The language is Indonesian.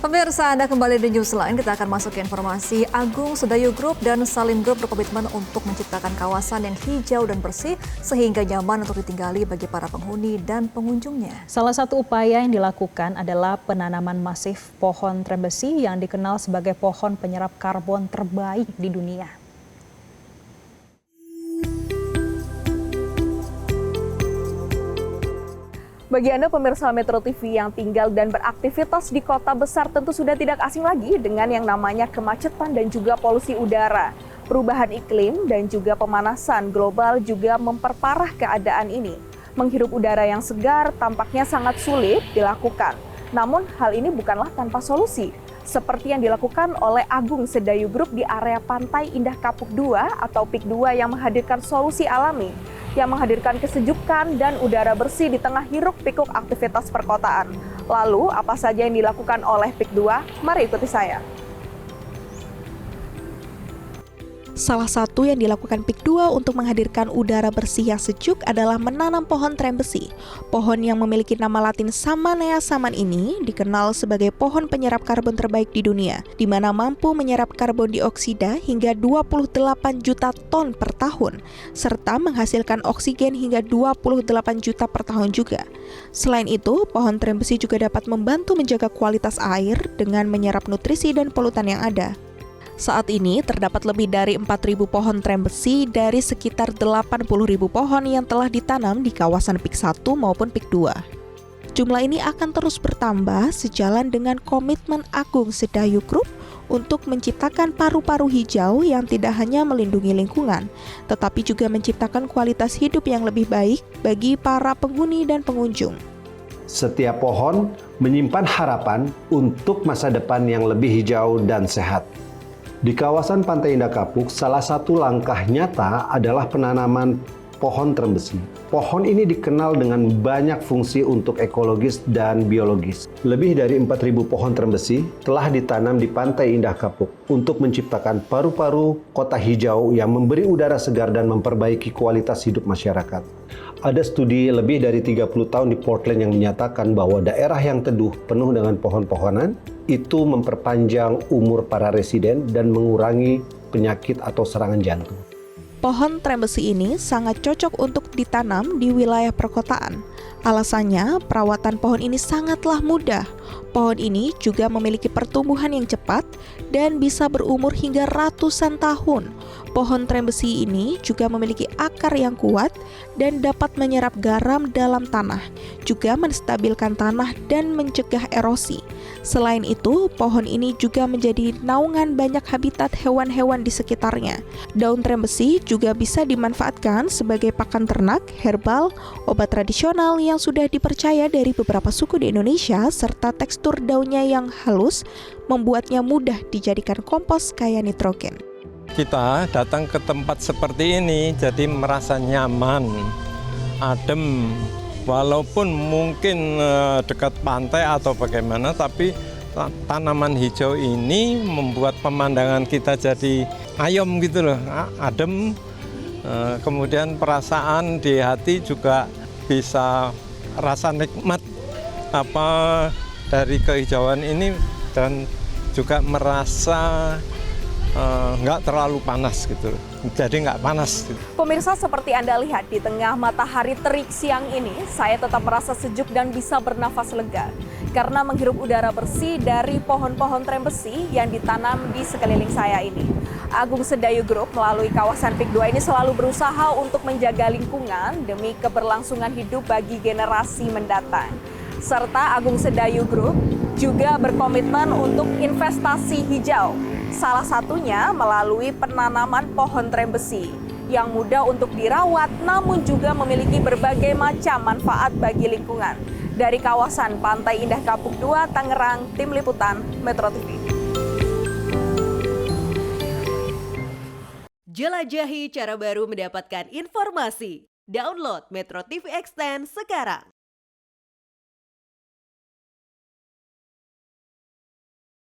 Pemirsa, Anda kembali di Newsline. Kita akan masuk ke informasi. Agung Sedayu Group dan Salim Group berkomitmen untuk menciptakan kawasan yang hijau dan bersih sehingga nyaman untuk ditinggali bagi para penghuni dan pengunjungnya. Salah satu upaya yang dilakukan adalah penanaman masif pohon trembesi yang dikenal sebagai pohon penyerap karbon terbaik di dunia. Bagi Anda pemirsa Metro TV yang tinggal dan beraktivitas di kota besar tentu sudah tidak asing lagi dengan yang namanya kemacetan dan juga polusi udara. Perubahan iklim dan juga pemanasan global juga memperparah keadaan ini. Menghirup udara yang segar tampaknya sangat sulit dilakukan. Namun hal ini bukanlah tanpa solusi. Seperti yang dilakukan oleh Agung Sedayu Group di area Pantai Indah Kapuk 2 atau PIK 2 yang menghadirkan solusi alami yang menghadirkan kesejukan dan udara bersih di tengah hiruk-pikuk aktivitas perkotaan. Lalu, apa saja yang dilakukan oleh PIK 2? Mari ikuti saya. Salah satu yang dilakukan PIK 2 untuk menghadirkan udara bersih yang sejuk adalah menanam pohon trembesi. Pohon yang memiliki nama latin Samanea saman ini dikenal sebagai pohon penyerap karbon terbaik di dunia, di mana mampu menyerap karbon dioksida hingga 28 juta ton per tahun, serta menghasilkan oksigen hingga 28 juta per tahun juga. Selain itu, pohon trembesi juga dapat membantu menjaga kualitas air dengan menyerap nutrisi dan polutan yang ada. Saat ini terdapat lebih dari 4.000 pohon trembesi dari sekitar 80.000 pohon yang telah ditanam di kawasan PIK 1 maupun PIK 2. Jumlah ini akan terus bertambah sejalan dengan komitmen Agung Sedayu Group untuk menciptakan paru-paru hijau yang tidak hanya melindungi lingkungan, tetapi juga menciptakan kualitas hidup yang lebih baik bagi para penghuni dan pengunjung. Setiap pohon menyimpan harapan untuk masa depan yang lebih hijau dan sehat. Di kawasan Pantai Indah Kapuk, salah satu langkah nyata adalah penanaman pohon trembesi. Pohon ini dikenal dengan banyak fungsi untuk ekologis dan biologis. Lebih dari 4.000 pohon trembesi telah ditanam di Pantai Indah Kapuk untuk menciptakan paru-paru kota hijau yang memberi udara segar dan memperbaiki kualitas hidup masyarakat. Ada studi lebih dari 30 tahun di Portland yang menyatakan bahwa daerah yang teduh penuh dengan pohon-pohonan itu memperpanjang umur para residen dan mengurangi penyakit atau serangan jantung. Pohon trembesi ini sangat cocok untuk ditanam di wilayah perkotaan. Alasannya, perawatan pohon ini sangatlah mudah. Pohon ini juga memiliki pertumbuhan yang cepat dan bisa berumur hingga ratusan tahun. Pohon trembesi ini juga memiliki akar yang kuat dan dapat menyerap garam dalam tanah, juga menstabilkan tanah dan mencegah erosi. Selain itu, pohon ini juga menjadi naungan banyak habitat hewan-hewan di sekitarnya. Daun trembesi juga bisa dimanfaatkan sebagai pakan ternak, herbal, obat tradisional yang sudah dipercaya dari beberapa suku di Indonesia, serta tekstur daunnya yang halus membuatnya mudah dijadikan kompos kaya nitrogen. Kita datang ke tempat seperti ini jadi merasa nyaman, adem. Walaupun mungkin dekat pantai atau bagaimana, tapi tanaman hijau ini membuat pemandangan kita jadi ayem gitu loh, adem. Kemudian perasaan di hati juga bisa rasa nikmat dari kehijauan ini dan juga merasa nggak terlalu panas gitu, jadi nggak panas gitu. Pemirsa, seperti Anda lihat di tengah matahari terik siang ini, saya tetap merasa sejuk dan bisa bernafas lega karena menghirup udara bersih dari pohon-pohon trembesi yang ditanam di sekeliling saya ini. Agung Sedayu Group melalui kawasan PIK 2 ini selalu berusaha untuk menjaga lingkungan demi keberlangsungan hidup bagi generasi mendatang. Serta Agung Sedayu Group juga berkomitmen untuk investasi hijau. Salah satunya melalui penanaman pohon trembesi yang mudah untuk dirawat namun juga memiliki berbagai macam manfaat bagi lingkungan. Dari kawasan Pantai Indah Kapuk 2, Tangerang, Tim Liputan Metro TV. Jelajahi cara baru mendapatkan informasi. Download Metro TV Extend sekarang.